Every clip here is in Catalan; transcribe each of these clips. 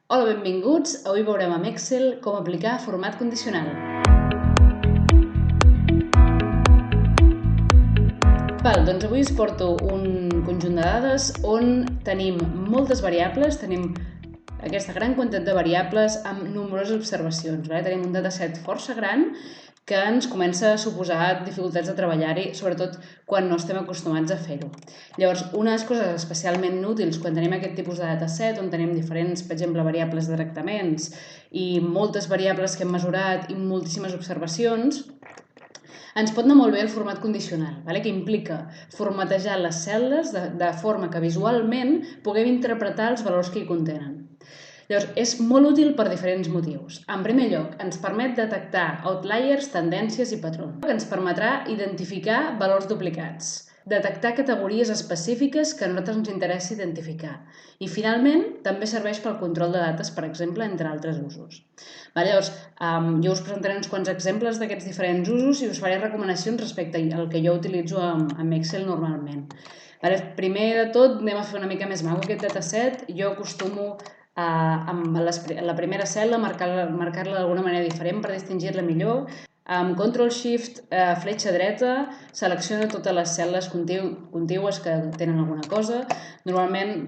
Hola, benvinguts! Avui veurem amb Excel com aplicar format condicional. Doncs avui us porto un conjunt de dades on tenim moltes variables, tenim aquesta gran quantitat de variables amb nombroses observacions. Tenim un dataset força gran que ens comença a suposar dificultats de treballar-hi, sobretot quan no estem acostumats a fer-ho. Llavors, unes coses especialment útils quan tenim aquest tipus de dataset, on tenim diferents, per exemple, variables de tractaments i moltes variables que hem mesurat i moltíssimes observacions, ens pot anar molt bé el format condicional, que implica formatejar les cel·les de forma que visualment puguem interpretar els valors que hi contenen. Llavors, és molt útil per diferents motius. En primer lloc, ens permet detectar outliers, tendències i patrons, que ens permetrà identificar valors duplicats, detectar categories específiques que a nosaltres ens interessa identificar. I, finalment, també serveix pel control de dates, per exemple, entre altres usos. Llavors, jo us presentaré uns quants exemples d'aquests diferents usos i us faré recomanacions respecte al que jo utilitzo amb Excel normalment. Primer de tot, anem a fer una mica més maco aquest dataset. Jo acostumo amb la primera cel·la marcar-la d'alguna manera diferent per distingir-la millor. Amb Ctrl-Shift, fletxa dreta, selecciono totes les cel·les contigües que tenen alguna cosa. Normalment,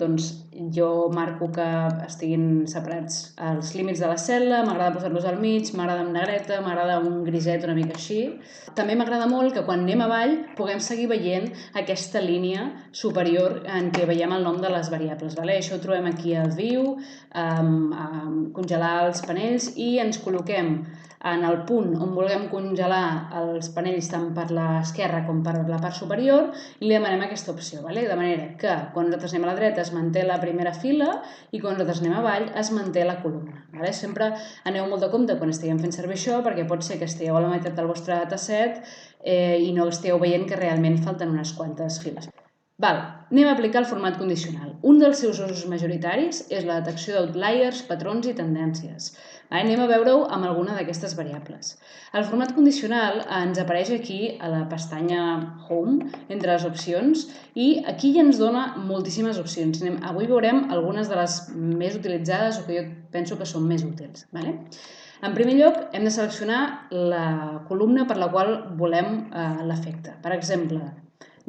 jo marco que estiguin separats els límits de la cel·la, m'agrada posar-los al mig, m'agrada amb negreta, m'agrada un griset una mica així. També m'agrada molt que quan anem avall puguem seguir veient aquesta línia superior en què veiem el nom de les variables. Això ho trobem aquí a View, congelar els panells, i ens col·loquem en el punt on vulguem congelar els panells tant per l'esquerra com per la part superior i li demanem aquesta opció, de manera que quan nosaltres anem a la dreta es manté la primera fila i quan nosaltres anem avall es manté la columna. Sempre aneu molt de compte quan estiguem fent servir això, perquè pot ser que estigueu a la meitat del vostre dataset i no estigueu veient que realment falten unes quantes files. Anem a aplicar el format condicional. Un dels seus usos majoritaris és la detecció d'outliers, patrons i tendències. Anem a veure-ho amb alguna d'aquestes variables. El format condicional ens apareix aquí a la pestanya Home, entre les opcions, i aquí ja ens dona moltíssimes opcions. Avui veurem algunes de les més utilitzades o que jo penso que són més útils. En primer lloc, hem de seleccionar la columna per la qual volem l'efecte. Per exemple,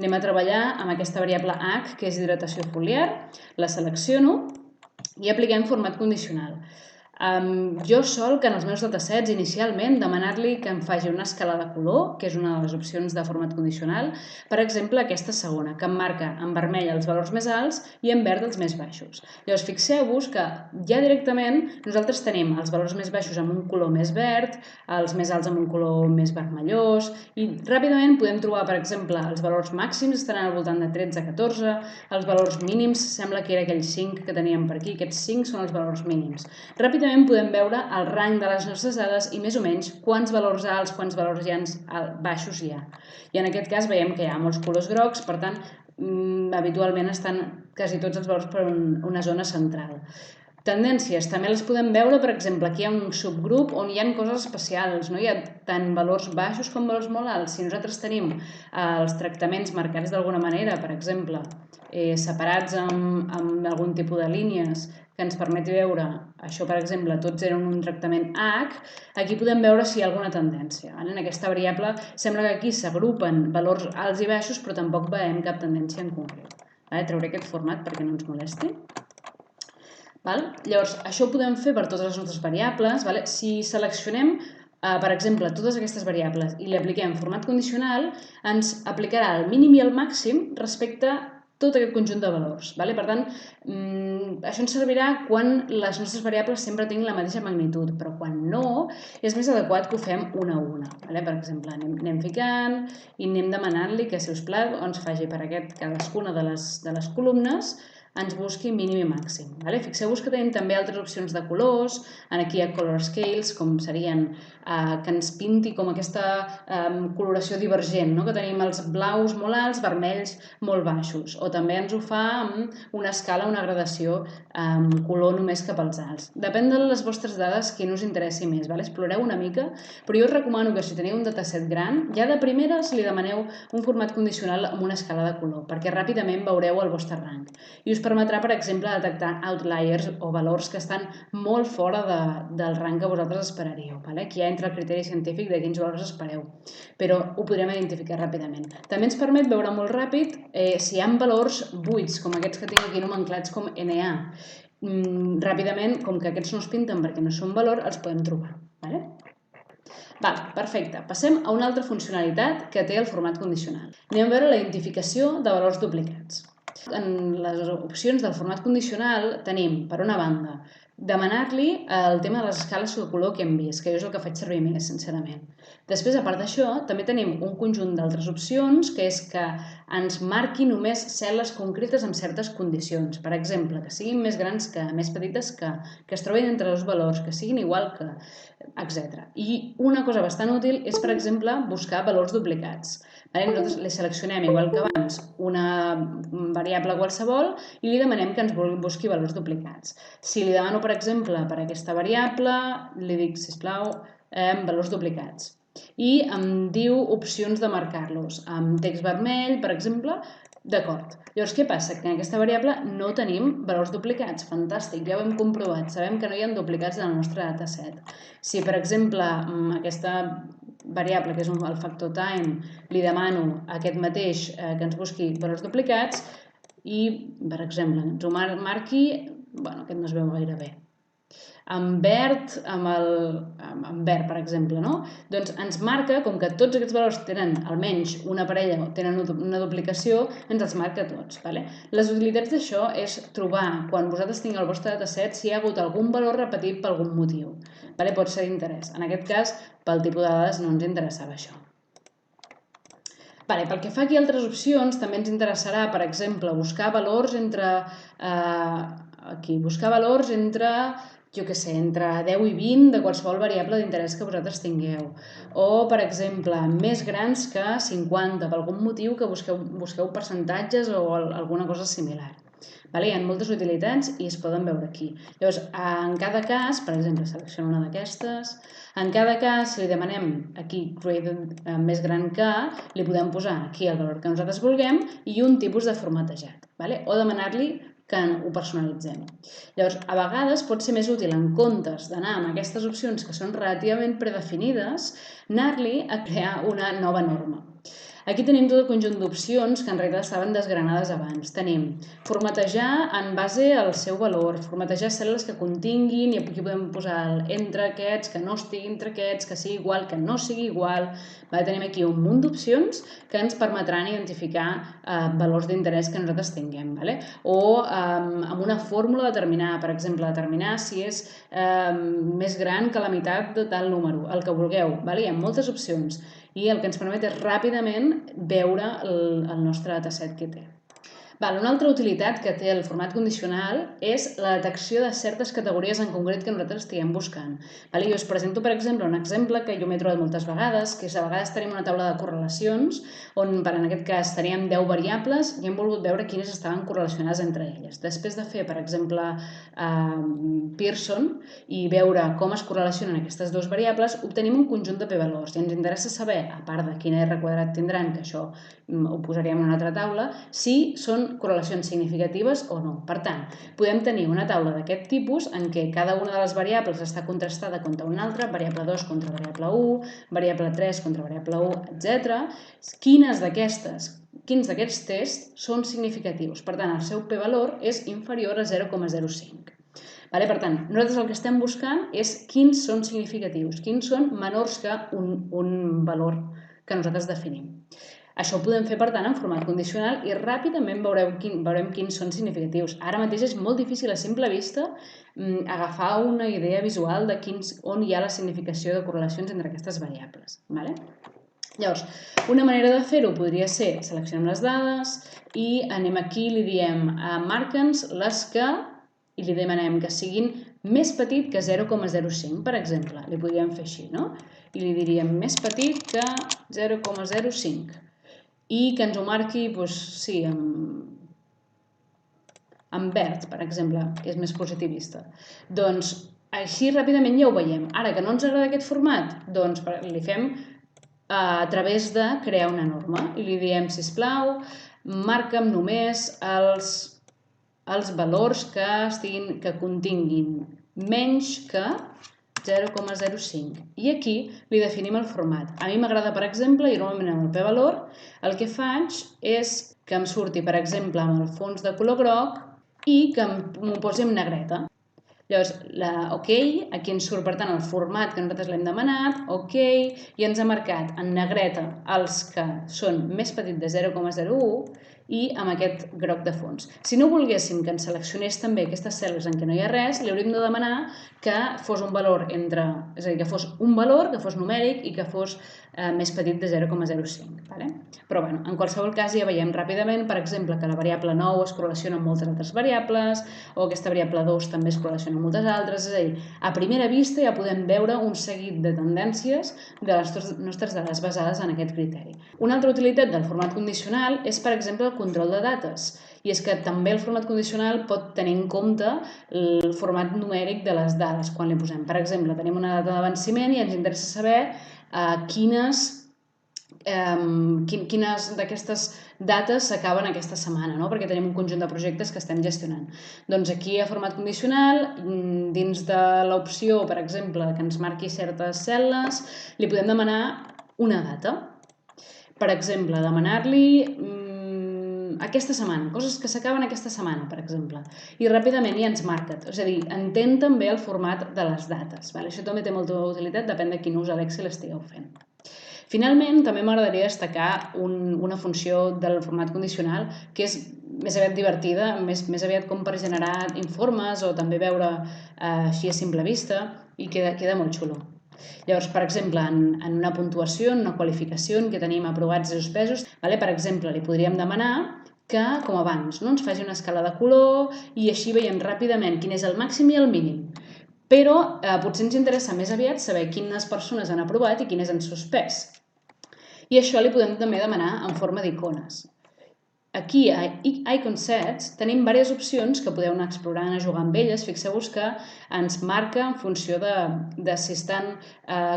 anem a treballar amb aquesta variable H, que és hidratació foliar, la selecciono i apliquem format condicional. Jo sol que en els meus datasets inicialment demanar-li que em faci una escala de color, que és una de les opcions de format condicional, per exemple aquesta segona, que em marca en vermell els valors més alts i en verd els més baixos. Llavors fixeu-vos que ja directament nosaltres tenim els valors més baixos amb un color més verd, els més alts amb un color més vermellós i ràpidament podem trobar, per exemple, els valors màxims estaran al voltant de 13-14, els valors mínims sembla que era aquells 5 que teníem per aquí, aquests 5 són els valors mínims. Ràpidament podem veure el rang de les nostres dades i més o menys quants valors alts, quants valors baixos hi ha. I en aquest cas veiem que hi ha molts colors grocs, per tant, habitualment estan quasi tots els valors per una zona central. Tendències, també les podem veure, per exemple, aquí hi ha un subgrup on hi ha coses especials, no hi ha tant valors baixos com valors molt alts. Si nosaltres tenim els tractaments marcats d'alguna manera, per exemple, separats amb algun tipus de línies que ens permeti veure, això per exemple, tots eren un tractament H, aquí podem veure si hi ha alguna tendència. En aquesta variable sembla que aquí s'agrupen valors alts i baixos, però tampoc veiem cap tendència en concret. Trauré aquest format perquè no ens molesti. Llavors, això ho podem fer per totes les nostres variables. Si seleccionem, per exemple, totes aquestes variables i li apliquem format condicional, ens aplicarà el mínim i el màxim respecte a tot aquest conjunt de valors. Per tant, això ens servirà quan les nostres variables sempre tinguin la mateixa magnitud, però quan no, és més adequat que ho fem una a una. Per exemple, anem ficant i anem demanant-li que, si us plau, ens faci per cadascuna de les columnes ens busqui mínim i màxim. Fixeu-vos que tenim també altres opcions de colors. Aquí hi ha color scales, com serien que ens pinti com aquesta coloració divergent, que tenim els blaus molt alts, vermells molt baixos. O també ens ho fa amb una escala, una gradació color només cap als alts. Depèn de les vostres dades quin us interessi més. Exploreu una mica, però jo us recomano que si teniu un dataset gran, ja de primeres li demaneu un format condicional amb una escala de color, perquè ràpidament veureu el vostre rang. I us us permetrà, per exemple, detectar outliers o valors que estan molt fora del rang que vosaltres esperaríeu. Aquí ja entra el criteri científic de quins valors espereu, però ho podrem identificar ràpidament. També ens permet veure molt ràpid si hi ha valors buits, com aquests que tinc aquí nomenclats com NA. Ràpidament, com que aquests no es pinten perquè no són valor, els podem trobar. Perfecte. Passem a una altra funcionalitat que té el format condicional. Anem a veure la identificació de valors duplicats. En les opcions del format condicional tenim, per una banda, demanar-li el tema de les escales de color que hem vist, que és el que faig servir més, sincerament. Després, a part d'això, també tenim un conjunt d'altres opcions, que és que ens marqui només cel·les concretes amb certes condicions. Per exemple, que siguin més grans que, més petites que es trobin entre dos valors, que siguin igual que, etc. I una cosa bastant útil és, per exemple, buscar valors duplicats. Nosaltres li seleccionem, igual que abans, una variable qualsevol i li demanem que ens busqui valors duplicats. Si li demano, per exemple, per aquesta variable, li dic, sisplau, valors duplicats. I em diu opcions de marcar-los. Amb text vermell, per exemple, d'acord. Llavors, què passa? Que en aquesta variable no tenim valors duplicats. Fantàstic, ja ho hem comprovat. Sabem que no hi ha duplicats en el nostre dataset. Si, per exemple, aquesta variable, que és el factor time, li demano aquest mateix que ens busqui valors duplicats i, per exemple, ens ho marqui, aquest no es veu gaire bé, en verd, per exemple, no? Doncs ens marca, com que tots aquests valors tenen almenys una parella o tenen una duplicació, ens els marca tots. Les utilitats d'això és trobar, quan vosaltres tingueu el vostre dataset, si hi ha hagut algun valor repetit per algun motiu. Pot ser d'interès. En aquest cas, pel tipus de dades no ens interessava això. Pel que fa aquí a altres opcions, també ens interessarà, per exemple, buscar valors entre entre 10 i 20 de qualsevol variable d'interès que vosaltres tingueu. O, per exemple, més grans que 50, per algun motiu que busqueu percentatges o alguna cosa similar. Hi ha moltes utilitats i es poden veure aquí. Llavors, en cada cas, per exemple, selecciono una d'aquestes, en cada cas, si li demanem aquí més gran que, li podem posar aquí el valor que nosaltres vulguem i un tipus de formatejat. O demanar-li que ho personalitzem. Llavors, a vegades pot ser més útil, en comptes d'anar amb aquestes opcions que són relativament predefinides, anar-li a crear una nova norma. Aquí tenim tot el conjunt d'opcions que en realitat estaven desgranades abans. Tenim formatejar en base al seu valor, formatejar cèl·lules que continguin, i aquí podem posar entre aquests, que no estigui entre aquests, que sigui igual, que no sigui igual. Tenim aquí un munt d'opcions que ens permetran identificar valors d'interès que nosaltres tinguem. O amb una fórmula determinar, per exemple, determinar si és més gran que la meitat de tal número, el que vulgueu. Hi ha moltes opcions i el que ens permet és ràpidament veure el nostre dataset que té. Una altra utilitat que té el format condicional és la detecció de certes categories en concret que nosaltres estiguem buscant. Jo us presento, per exemple, un exemple que jo m'he trobat moltes vegades, que és a vegades tenim una taula de correlacions on, en aquest cas, teníem 10 variables i hem volgut veure quines estaven correlacionades entre elles. Després de fer, per exemple, Pearson i veure com es correlacionen aquestes dues variables, obtenim un conjunt de p-valors i ens interessa saber, a part de quin R quadrat tindran, que això ho posaríem en una altra taula, si són correlacions significatives o no. Per tant, podem tenir una taula d'aquest tipus en què cada una de les variables està contrastada contra una altra, variable 2 contra variable 1, variable 3 contra variable 1, etc. Quins d'aquests tests són significatius? Per tant, el seu p-valor és inferior a 0,05. Per tant, nosaltres el que estem buscant és quins són significatius, quins són menors que un valor que nosaltres definim. Això ho podem fer, per tant, en format condicional i ràpidament veurem quins són significatius. Ara mateix és molt difícil a simple vista agafar una idea visual de on hi ha la significació de correlacions entre aquestes variables. Llavors, una manera de fer-ho podria ser seleccionem les dades i anem aquí i li diem marca'ns les que i li demanem que siguin més petit que 0,05, per exemple. Li podríem fer així, no? I li diríem més petit que 0,05. I que ens ho marqui, sí, en verd, per exemple, que és més positivista. Doncs així ràpidament ja ho veiem. Ara que no ens agrada aquest format, doncs li fem a través de crear una norma i li diem, sisplau, marca'm només els els valors que continguin menys que 0,05. I aquí li definim el format. A mi m'agrada, per exemple, i normalment amb el p-valor, el que faig és que em surti, per exemple, amb el fons de color groc i que m'ho posi en negreta. Llavors, OK, aquí ens surt, per tant, el format que nosaltres l'hem demanat, OK, i ens ha marcat en negreta els que són més petits de 0,01 i amb aquest groc de fons. Si no volguéssim que ens seleccionés també aquestes cel·les en què no hi ha res, li hauríem de demanar que fos un valor és a dir, que fos un valor, que fos numèric i que fos més petit de 0,05. Vale? Però bueno, en qualsevol cas ja veiem ràpidament, per exemple, que la variable 9 es correlaciona amb moltes altres variables o aquesta variable 2 també es correlaciona amb moltes altres, és a dir, a primera vista ja podem veure un seguit de tendències de les nostres dades basades en aquest criteri. Una altra utilitat del format condicional és, per exemple, el control de dates. I és que també el format condicional pot tenir en compte el format numèric de les dades quan li posem. Per exemple, tenim una data de venciment i ens interessa saber quines d'aquestes dates s'acaben aquesta setmana, no? Perquè tenim un conjunt de projectes que estem gestionant. Doncs aquí a format condicional, dins de l'opció, per exemple, que ens marqui certes cel·les, li podem demanar una data. Per exemple, demanar-li aquesta setmana, coses que s'acaben aquesta setmana, per exemple. I ràpidament ja ens marca, és a dir, entén també el format de les dates. Vale? Això també té molta utilitat, depèn de quin ús a l'Excel estigueu fent. Finalment, també m'agradaria destacar una funció del format condicional que és més aviat divertida, més aviat com per generar informes o també veure així a simple vista i queda molt xulo. Llavors, per exemple, en una puntuació, en una qualificació en què tenim aprovats i suspesos, per exemple, li podríem demanar que, com abans, ens faci una escala de color i així veiem ràpidament quin és el màxim i el mínim. Però potser ens interessa més aviat saber quines persones han aprovat i quines han suspès. I això li podem també demanar en forma d'icones. Aquí, a Icon Sets, tenim diverses opcions que podeu anar explorant, a jugar amb elles. Fixeu-vos que ens marca en funció de si estan,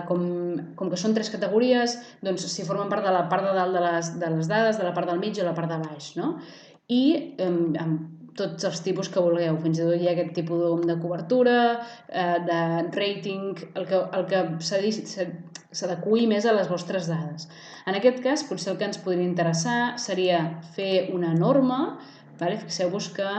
com que són 3 categories, doncs si formen part de la part de dalt de les dades, de la part del mig o la part de baix, no? I amb tots els tipus que vulgueu, fins i tot hi ha aquest tipus de cobertura, de rating, el que s'adeqüi més a les vostres dades. En aquest cas, potser el que ens podria interessar seria fer una norma. Fixeu-vos que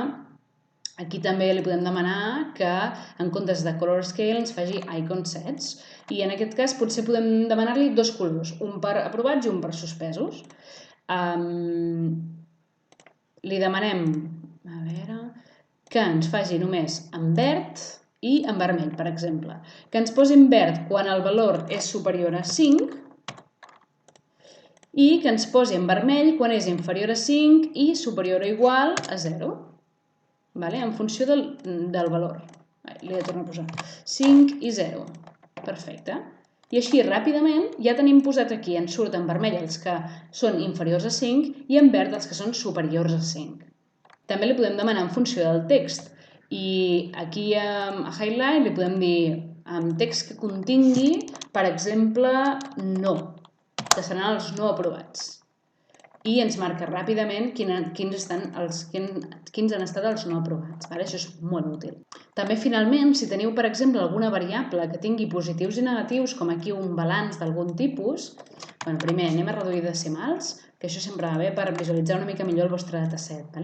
aquí també li podem demanar que en comptes de color scale ens faci icon sets. I en aquest cas potser podem demanar-li 2 colors, un per aprovats i un per suspesos. Li demanem que ens faci només en verd i en vermell, per exemple. Que ens posi en verd quan el valor és superior a 5 i que ens posi en vermell quan és inferior a 5 i superior o igual a 0. En funció del valor. Li he de tornar a posar 5 i 0. Perfecte. I així ràpidament ja tenim posat aquí, ens surt en vermell els que són inferiors a 5 i en verd els que són superiors a 5. També li podem demanar en funció del text i aquí a Highlight li podem dir amb text que contingui, per exemple, no, que seran els no aprovats. I ens marca ràpidament quins han estat els no aprovats. Això és molt útil. També, finalment, si teniu, per exemple, alguna variable que tingui positius i negatius, com aquí un balanç d'algun tipus, primer anem a reduir decimals, que això sempre va bé per visualitzar una mica millor el vostre dataset.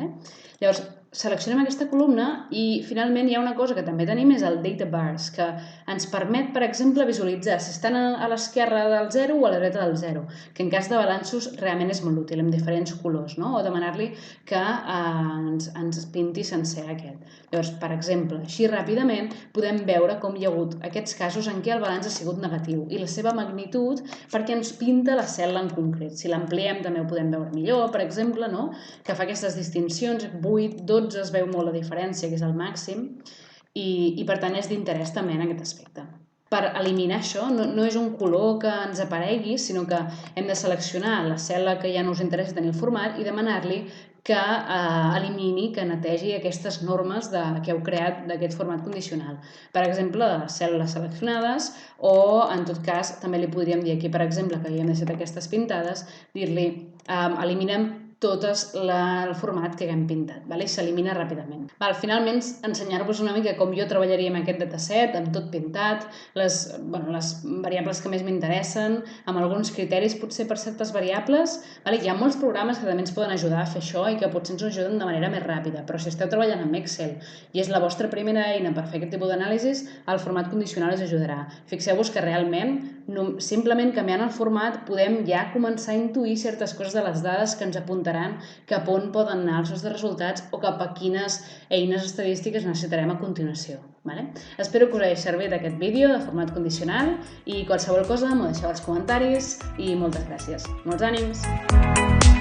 Llavors, seleccionem aquesta columna i finalment hi ha una cosa que també tenim, és el data bars, que ens permet, per exemple, visualitzar si estan a l'esquerra del 0 o a la dreta del 0, que en cas de balanços realment és molt útil, amb diferents colors, no? O demanar-li que ens pinti sencer aquest. Llavors, per exemple, així ràpidament podem veure com hi ha hagut aquests casos en què el balanç ha sigut negatiu i la seva magnitud perquè ens pinta la cel·la en concret. Si l'ampliem també ho podem veure millor, per exemple, no? Que fa aquestes distincions, 8, 12, es veu molt la diferència, que és el màxim, i per tant és d'interès també en aquest aspecte. Per eliminar això, no és un color que ens aparegui, sinó que hem de seleccionar la cel·la que ja no us interessa tenir el format i demanar-li que elimini, que netegi aquestes normes que heu creat d'aquest format condicional. Per exemple, de les cèl·lules seleccionades o, en tot cas, també li podríem dir aquí, per exemple, que havíem deixat aquestes pintades, dir-li eliminem tot el format que haguem pintat, i s'elimina ràpidament. Finalment, ensenyar-vos una mica com jo treballaria amb aquest dataset, amb tot pintat, les variables que més m'interessen, amb alguns criteris potser per certes variables. Hi ha molts programes que també ens poden ajudar a fer això i que potser ens ajuden de manera més ràpida, però si esteu treballant amb Excel i és la vostra primera eina per fer aquest tipus d'anàlisis, el format condicional us ajudarà. Fixeu-vos que realment, simplement canviant el format, podem ja començar a intuir certes coses de les dades que ens apuntaran cap on poden anar els nostres resultats o cap a quines eines estadístiques necessitarem a continuació. Espero que us hagi servit aquest vídeo de format condicional i qualsevol cosa m'ho deixeu als comentaris i moltes gràcies. Molts ànims!